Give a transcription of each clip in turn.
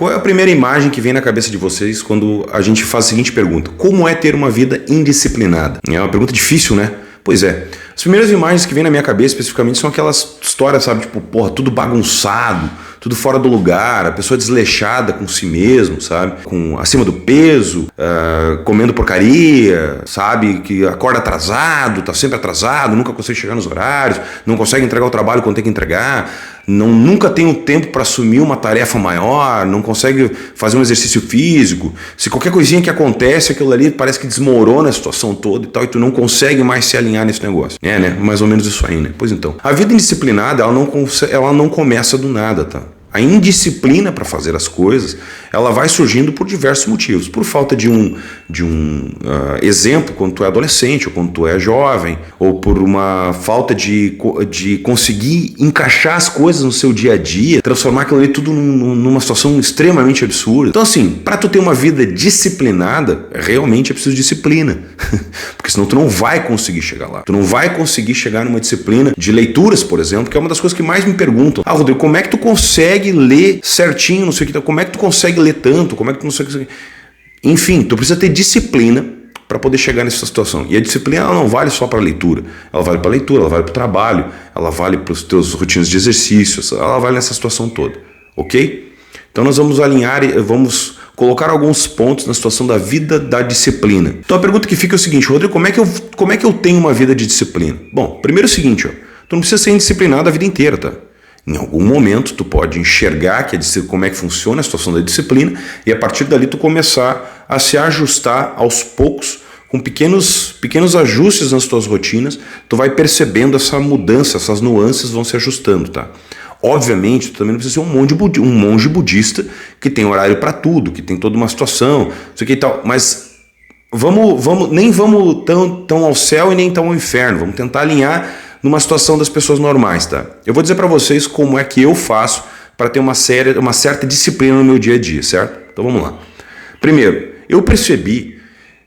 Qual é a primeira imagem que vem na cabeça de vocês quando a gente faz a seguinte pergunta? Como é ter uma vida indisciplinada? É uma pergunta difícil, né? Pois é. As primeiras imagens que vêm na minha cabeça especificamente são aquelas histórias, sabe? Tipo, porra, tudo bagunçado, tudo fora do lugar, a pessoa desleixada com si mesmo, sabe? Acima do peso, comendo porcaria, sabe? Que acorda atrasado, tá sempre atrasado, nunca consegue chegar nos horários, não consegue entregar o trabalho quando tem que entregar, nunca tem o tempo para assumir uma tarefa maior, não consegue fazer um exercício físico. Se qualquer coisinha que acontece, aquilo ali parece que desmorona a situação toda e tal, e tu não consegue mais se alinhar nesse negócio. É, né? Mais ou menos isso aí, né? Pois então. A vida indisciplinada, ela não começa do nada, tá? A indisciplina para fazer as coisas, ela vai surgindo por diversos motivos. Por falta de um exemplo quando tu é adolescente ou quando tu é jovem, ou por uma falta de conseguir encaixar as coisas no seu dia a dia, transformar aquilo ali tudo numa situação extremamente absurda. Então assim, para tu ter uma vida disciplinada, realmente é preciso disciplina. Porque senão tu não vai conseguir chegar lá. Tu não vai conseguir chegar numa disciplina de leituras, por exemplo, que é uma das coisas que mais me perguntam. Ah, Rodrigo, como é que tu consegue ler certinho, não sei o que, como é que tu consegue ler tanto, como é que tu consegue... Enfim, tu precisa ter disciplina para poder chegar nessa situação. E a disciplina ela não vale só para a leitura, ela vale para a leitura, ela vale para o trabalho, ela vale para os teus rotinas de exercícios, ela vale nessa situação toda, ok? Então nós vamos alinhar e vamos colocar alguns pontos na situação da vida da disciplina. Então a pergunta que fica é o seguinte, Rodrigo, como é que eu tenho uma vida de disciplina? Bom, primeiro é o seguinte, ó, tu não precisa ser indisciplinado a vida inteira, tá? Em algum momento tu pode enxergar como é que funciona a situação da disciplina e a partir dali tu começar a se ajustar aos poucos com pequenos ajustes nas tuas rotinas, tu vai percebendo essa mudança, essas nuances vão se ajustando, tá? Obviamente tu também não precisa ser um monge budista que tem horário para tudo, que tem toda uma situação, isso aqui e tal, mas nem vamos tão ao céu e nem tão ao inferno, vamos tentar alinhar numa situação das pessoas normais, tá? Eu vou dizer para vocês como é que eu faço para ter uma certa disciplina no meu dia a dia, certo? Então vamos lá. Primeiro, eu percebi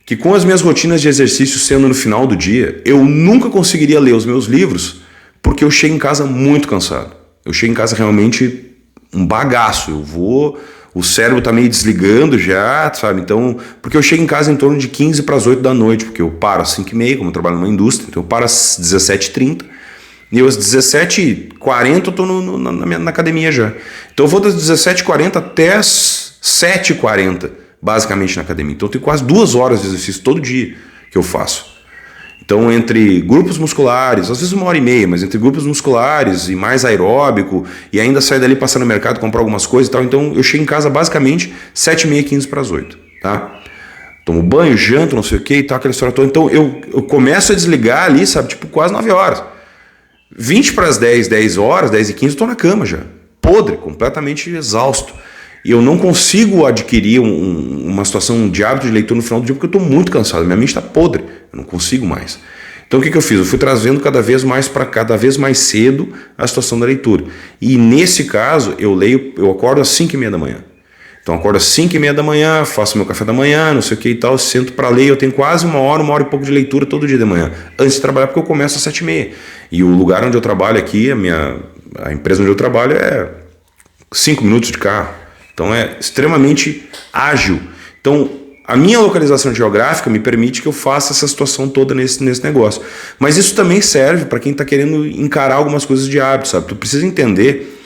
que com as minhas rotinas de exercício sendo no final do dia, eu nunca conseguiria ler os meus livros porque eu chego em casa muito cansado. Eu chego em casa realmente um bagaço, o cérebro tá meio desligando já, sabe? Então, porque eu chego em casa em torno de 15 para as 8 da noite, porque eu paro às 5h30, como eu trabalho numa indústria, então eu paro às 17h30 e às 17h40 eu tô na academia já. Então eu vou das 17h40 até as 7h40, basicamente na academia. Então eu tenho quase 2 horas de exercício todo dia que eu faço. Então, entre grupos musculares, às vezes 1h30, mas entre grupos musculares e mais aeróbico, e ainda sair dali passar no mercado, comprar algumas coisas e tal, então eu chego em casa basicamente 7h30, 15 para as 8, tá? Tomo banho, janto, não sei o que e tal, aquela história toda. Então eu começo a desligar ali, sabe, tipo quase 9 horas. 20 para as 10, 10 horas, 10h15, eu tô na cama já, podre, completamente exausto. E eu não consigo adquirir uma situação de hábito de leitura no final do dia porque eu estou muito cansado, minha mente está podre, eu não consigo mais. Então o que eu fiz? Eu fui trazendo cada vez mais cedo a situação da leitura. E nesse caso, eu acordo às 5h30 da manhã. Então eu acordo às 5h30 da manhã, faço meu café da manhã, não sei o que e tal, sento para ler, eu tenho quase 1 hora e pouco de leitura todo dia de manhã, antes de trabalhar, porque eu começo às 7h30. E o lugar onde eu trabalho aqui, a empresa onde eu trabalho é 5 minutos de carro. Então é extremamente ágil. Então a minha localização geográfica me permite que eu faça essa situação toda nesse negócio. Mas isso também serve para quem está querendo encarar algumas coisas de hábito, sabe? Tu precisa entender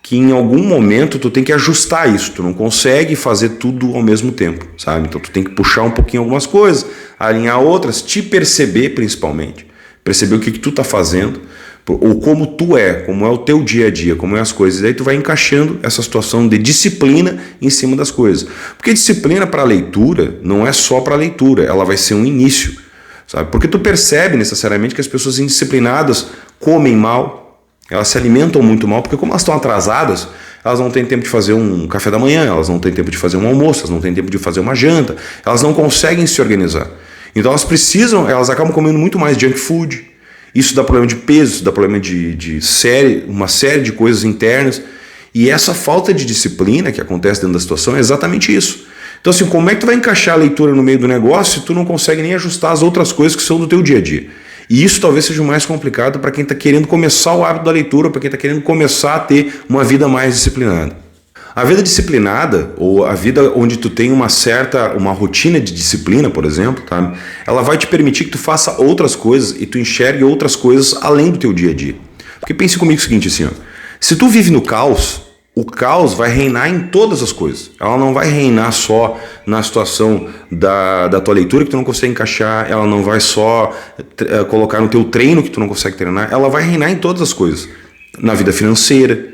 que em algum momento tu tem que ajustar isso. Tu não consegue fazer tudo ao mesmo tempo, sabe? Então tu tem que puxar um pouquinho algumas coisas, alinhar outras, te perceber principalmente. Perceber o que tu está fazendo, ou como tu é, como é o teu dia a dia, como é as coisas. E aí tu vai encaixando essa situação de disciplina em cima das coisas. Porque disciplina para a leitura não é só para a leitura, ela vai ser um início, sabe? Porque tu percebe necessariamente que as pessoas indisciplinadas comem mal, elas se alimentam muito mal, porque como elas estão atrasadas, elas não têm tempo de fazer um café da manhã, elas não têm tempo de fazer um almoço, elas não têm tempo de fazer uma janta, elas não conseguem se organizar. Então elas acabam comendo muito mais junk food. Isso dá problema de peso, isso dá problema uma série de coisas internas. E essa falta de disciplina que acontece dentro da situação é exatamente isso. Então assim, como é que tu vai encaixar a leitura no meio do negócio se tu não consegue nem ajustar as outras coisas que são do teu dia a dia? E isso talvez seja o mais complicado para quem está querendo começar o hábito da leitura, para quem está querendo começar a ter uma vida mais disciplinada. A vida disciplinada, ou a vida onde tu tem uma rotina de disciplina, por exemplo, tá? Ela vai te permitir que tu faça outras coisas e tu enxergue outras coisas além do teu dia a dia. Porque pense comigo o seguinte, assim, ó, se tu vive no caos, o caos vai reinar em todas as coisas. Ela não vai reinar só na situação da tua leitura que tu não consegue encaixar, ela não vai só colocar no teu treino que tu não consegue treinar, ela vai reinar em todas as coisas. Na vida financeira,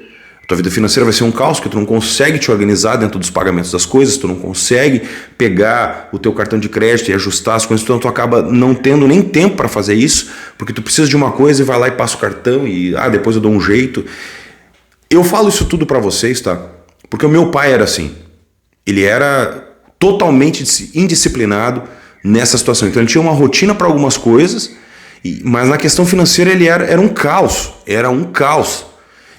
tua vida financeira vai ser um caos, porque tu não consegue te organizar dentro dos pagamentos das coisas, tu não consegue pegar o teu cartão de crédito e ajustar as coisas, então tu acaba não tendo nem tempo para fazer isso, porque tu precisa de uma coisa e vai lá e passa o cartão e depois eu dou um jeito. Eu falo isso tudo para vocês, tá? Porque o meu pai era assim. Ele era totalmente indisciplinado nessa situação. Então ele tinha uma rotina para algumas coisas, mas na questão financeira ele era um caos. Era um caos.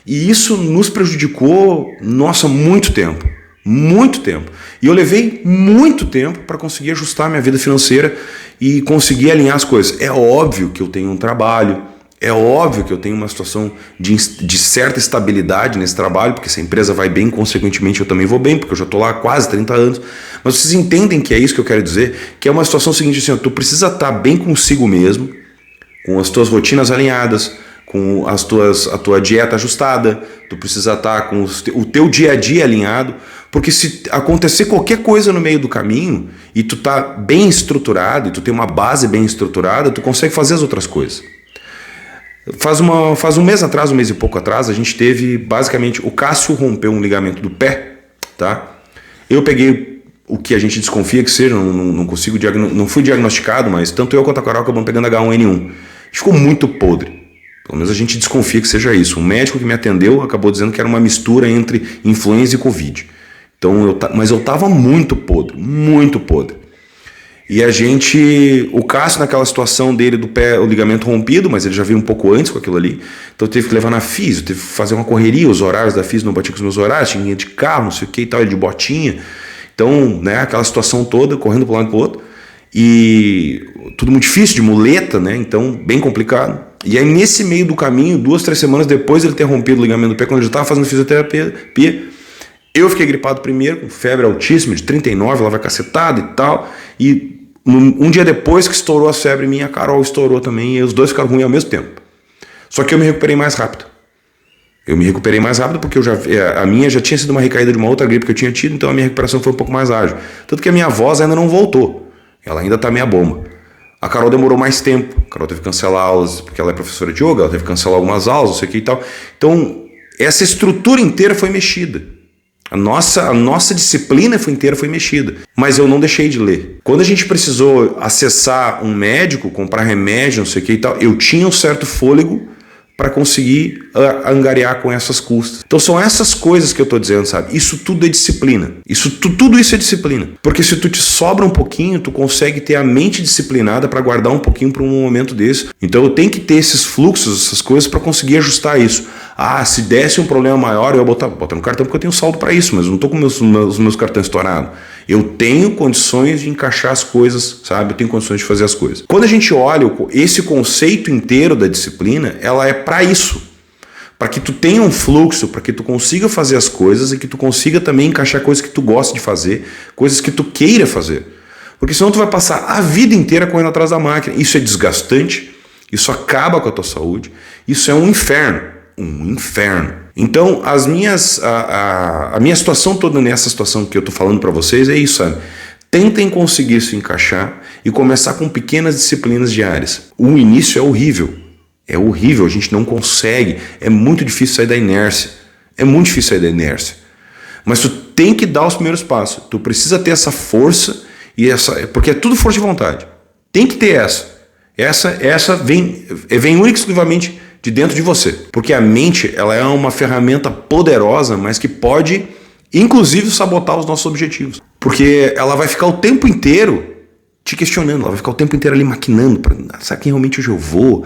E isso nos prejudicou, nossa, muito tempo. Muito tempo. E eu levei muito tempo para conseguir ajustar a minha vida financeira e conseguir alinhar as coisas. É óbvio que eu tenho um trabalho, é óbvio que eu tenho uma situação de certa estabilidade nesse trabalho, porque se a empresa vai bem, consequentemente eu também vou bem, porque eu já estou lá há quase 30 anos. Mas vocês entendem que é isso que eu quero dizer, que é uma situação seguinte, assim, tu precisa estar bem consigo mesmo, com as tuas rotinas alinhadas, com a tua dieta ajustada, tu precisa estar com o teu dia a dia alinhado, porque se acontecer qualquer coisa no meio do caminho e tu tá bem estruturado, e tu tem uma base bem estruturada, tu consegue fazer as outras coisas. Faz um mês atrás, um mês e pouco atrás, a gente teve, basicamente, o Cássio rompeu um ligamento do pé, tá? Eu peguei o que a gente desconfia que seja, não fui diagnosticado, mas tanto eu quanto a Carol acabamos pegando H1N1. A gente ficou muito podre. Pelo menos a gente desconfia que seja isso. Um médico que me atendeu acabou dizendo que era uma mistura entre influenza e Covid. Então, mas eu estava muito podre, muito podre. E o Cássio naquela situação dele do pé, o ligamento rompido, mas ele já veio um pouco antes com aquilo ali. Então eu teve que levar na físio, teve que fazer uma correria, os horários da físio não batiam com os meus horários, tinha de carro, não sei o que e tal, ele de botinha. Então, né, aquela situação toda, correndo para um lado e para o outro. E tudo muito difícil, de muleta, né? Então, bem complicado. E aí, nesse meio do caminho, 2, 3 semanas depois de ele ter rompido o ligamento do pé, quando ele já estava fazendo fisioterapia, eu fiquei gripado primeiro, com febre altíssima, de 39, lá vai cacetada e tal. E um dia depois que estourou a febre minha, a Carol estourou também, e os dois ficaram ruins ao mesmo tempo. Só que eu me recuperei mais rápido. Porque a minha já tinha sido uma recaída de uma outra gripe que eu tinha tido, então a minha recuperação foi um pouco mais ágil. Tanto que a minha voz ainda não voltou. Ela ainda está meia bomba. A Carol demorou mais tempo. A Carol teve que cancelar aulas, porque ela é professora de yoga, ela teve que cancelar algumas aulas, não sei o que e tal. Então, essa estrutura inteira foi mexida. A nossa disciplina inteira foi mexida. Mas eu não deixei de ler. Quando a gente precisou acessar um médico, comprar remédio, não sei o que e tal, eu tinha um certo fôlego para conseguir angariar com essas custas. Então são essas coisas que eu estou dizendo, sabe? Isso tudo é disciplina. Tudo isso é disciplina. Porque se tu te sobra um pouquinho, tu consegue ter a mente disciplinada para guardar um pouquinho para um momento desse. Então eu tenho que ter esses fluxos, essas coisas para conseguir ajustar isso. Se desse um problema maior, eu ia botar no cartão porque eu tenho saldo para isso, mas eu não estou com os meus cartões estourados. Eu tenho condições de encaixar as coisas, sabe? Eu tenho condições de fazer as coisas. Quando a gente olha esse conceito inteiro da disciplina, ela é para isso. Para que tu tenha um fluxo, para que tu consiga fazer as coisas e que tu consiga também encaixar coisas que tu gosta de fazer, coisas que tu queira fazer. Porque senão tu vai passar a vida inteira correndo atrás da máquina. Isso é desgastante, isso acaba com a tua saúde, isso é um inferno. Um inferno. Então, a minha situação toda nessa situação que eu estou falando para vocês é isso, sabe? Tentem conseguir se encaixar e começar com pequenas disciplinas diárias. O início é horrível. É horrível, a gente não consegue. É muito difícil sair da inércia. Mas tu tem que dar os primeiros passos. Tu precisa ter essa força, porque é tudo força de vontade. Tem que ter essa. Essa vem única e exclusivamente de dentro de você. Porque a mente, ela é uma ferramenta poderosa, mas que pode, inclusive, sabotar os nossos objetivos. Porque ela vai ficar o tempo inteiro te questionando, ela vai ficar o tempo inteiro ali maquinando. Sabe quem realmente hoje eu vou?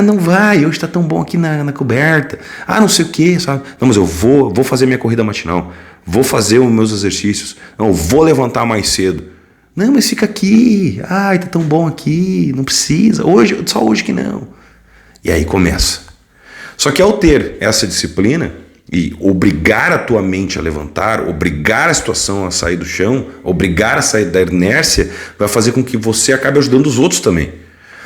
Não vai, hoje está tão bom aqui na coberta. Não sei o que, sabe? Não, mas eu vou fazer minha corrida matinal. Vou fazer os meus exercícios. Não, eu vou levantar mais cedo. Não, mas fica aqui. Tá tão bom aqui. Não precisa. Só hoje que não. E aí começa. Só que ao ter essa disciplina, e obrigar a tua mente a levantar, obrigar a situação a sair do chão, obrigar a sair da inércia, vai fazer com que você acabe ajudando os outros também.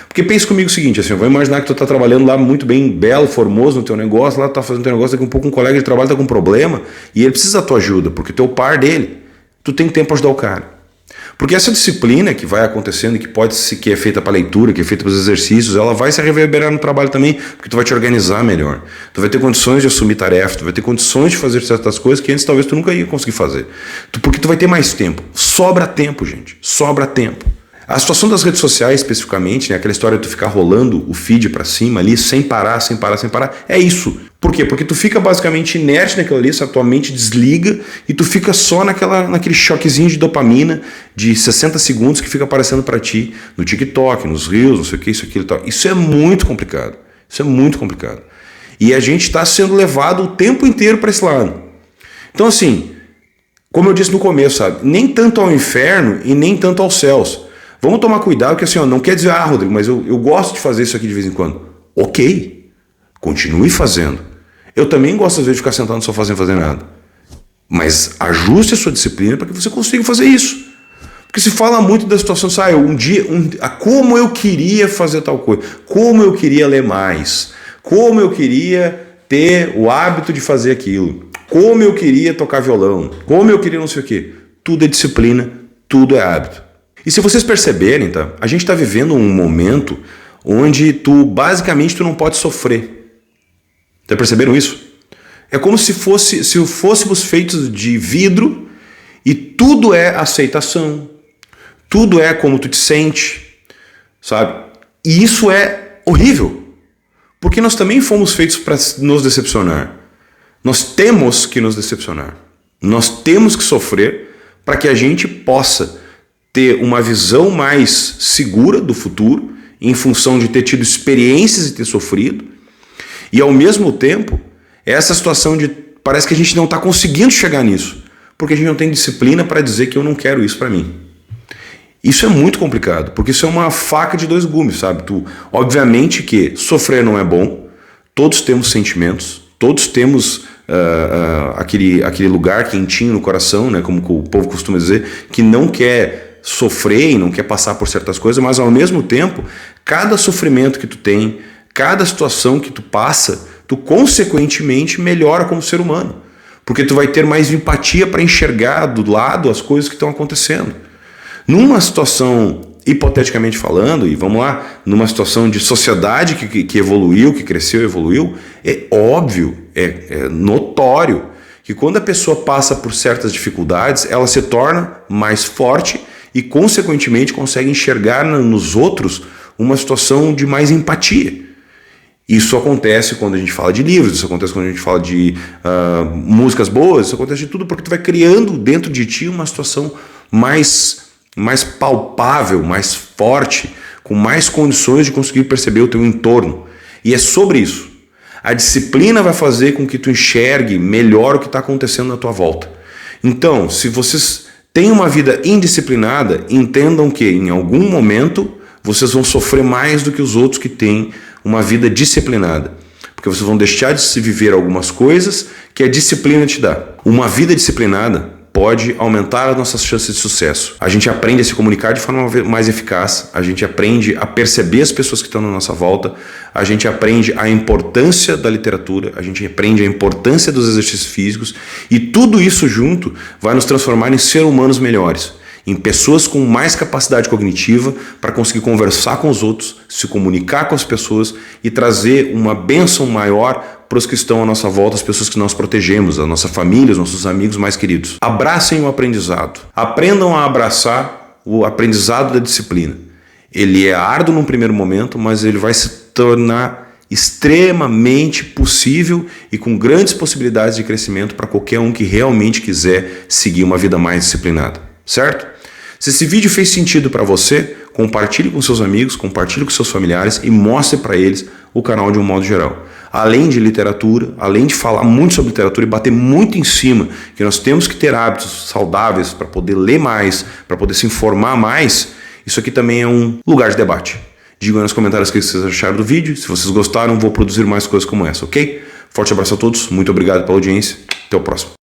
Porque pensa comigo o seguinte, assim, eu vou imaginar que tu tá trabalhando lá muito bem, belo, formoso no teu negócio, lá tu tá fazendo teu negócio, daqui um pouco um colega de trabalho tá com um problema e ele precisa da tua ajuda, porque tu é o par dele. Tu tem tempo para ajudar o cara. Porque essa disciplina que vai acontecendo, que é feita para leitura, que é feita para os exercícios, ela vai se reverberar no trabalho também, porque tu vai te organizar melhor. Tu vai ter condições de assumir tarefas, tu vai ter condições de fazer certas coisas que antes talvez tu nunca ia conseguir fazer. Porque tu vai ter mais tempo. Sobra tempo, gente. Sobra tempo. A situação das redes sociais, especificamente, né, aquela história de tu ficar rolando o feed para cima ali, sem parar, é isso. Por quê? Porque tu fica basicamente inerte naquilo ali, a tua mente desliga e tu fica só naquele choquezinho de dopamina de 60 segundos que fica aparecendo para ti no TikTok, nos Reels, não sei o que, isso, aquilo e tal. Isso é muito complicado. Isso é muito complicado. E a gente está sendo levado o tempo inteiro para esse lado. Então, assim, como eu disse no começo, sabe? Nem tanto ao inferno e nem tanto aos céus. Vamos tomar cuidado, que assim, ó, não quer dizer, Rodrigo, mas eu gosto de fazer isso aqui de vez em quando. Ok, continue fazendo. Eu também gosto às vezes de ficar sentado no sofá sem fazer nada. Mas ajuste a sua disciplina para que você consiga fazer isso. Porque se fala muito da situação, como eu queria fazer tal coisa, como eu queria ler mais, como eu queria ter o hábito de fazer aquilo, como eu queria tocar violão, como eu queria não sei o quê. Tudo é disciplina, tudo é hábito. E se vocês perceberem, tá? A gente está vivendo um momento onde basicamente tu não pode sofrer. Já perceberam isso? É como se fôssemos feitos de vidro e tudo é aceitação, tudo é como tu te sente, sabe? E isso é horrível, porque nós também fomos feitos para nos decepcionar. Nós temos que nos decepcionar. Nós temos que sofrer para que a gente possa ter uma visão mais segura do futuro, em função de ter tido experiências e ter sofrido, e ao mesmo tempo, essa situação de parece que a gente não está conseguindo chegar nisso, porque a gente não tem disciplina para dizer que eu não quero isso para mim. Isso é muito complicado, porque isso é uma faca de dois gumes, sabe? Obviamente que sofrer não é bom, todos temos sentimentos, todos temos aquele lugar quentinho no coração, né? Como o povo costuma dizer, que não quer sofrer e não quer passar por certas coisas, mas ao mesmo tempo, cada sofrimento que tu tem, cada situação que tu passa, tu consequentemente melhora como ser humano, porque tu vai ter mais empatia para enxergar do lado as coisas que estão acontecendo. Numa situação, hipoteticamente falando, e vamos lá, numa situação de sociedade que evoluiu, que cresceu e evoluiu, é óbvio, é notório que quando a pessoa passa por certas dificuldades, ela se torna mais forte e, consequentemente, consegue enxergar nos outros uma situação de mais empatia. Isso acontece quando a gente fala de livros, isso acontece quando a gente fala de músicas boas, isso acontece de tudo porque tu vai criando dentro de ti uma situação mais palpável, mais forte, com mais condições de conseguir perceber o teu entorno. E é sobre isso. A disciplina vai fazer com que tu enxergue melhor o que está acontecendo na tua volta. Então, se vocês têm uma vida indisciplinada, entendam que em algum momento vocês vão sofrer mais do que os outros que têm uma vida disciplinada. Porque vocês vão deixar de se viver algumas coisas que a disciplina te dá. Uma vida disciplinada pode aumentar as nossas chances de sucesso. A gente aprende a se comunicar de forma mais eficaz, a gente aprende a perceber as pessoas que estão na nossa volta, a gente aprende a importância da literatura, a gente aprende a importância dos exercícios físicos, e tudo isso junto vai nos transformar em seres humanos melhores, em pessoas com mais capacidade cognitiva para conseguir conversar com os outros, se comunicar com as pessoas e trazer uma bênção maior para os que estão à nossa volta, as pessoas que nós protegemos, a nossa família, os nossos amigos mais queridos. Abracem o aprendizado. Aprendam a abraçar o aprendizado da disciplina. Ele é árduo num primeiro momento, mas ele vai se tornar extremamente possível e com grandes possibilidades de crescimento para qualquer um que realmente quiser seguir uma vida mais disciplinada. Certo? Se esse vídeo fez sentido para você, compartilhe com seus amigos, compartilhe com seus familiares e mostre para eles o canal de um modo geral. Além de literatura, além de falar muito sobre literatura e bater muito em cima que nós temos que ter hábitos saudáveis para poder ler mais, para poder se informar mais, isso aqui também é um lugar de debate. Digam aí nos comentários o que vocês acharam do vídeo. Se vocês gostaram, vou produzir mais coisas como essa, ok? Forte abraço a todos, muito obrigado pela audiência, até o próximo.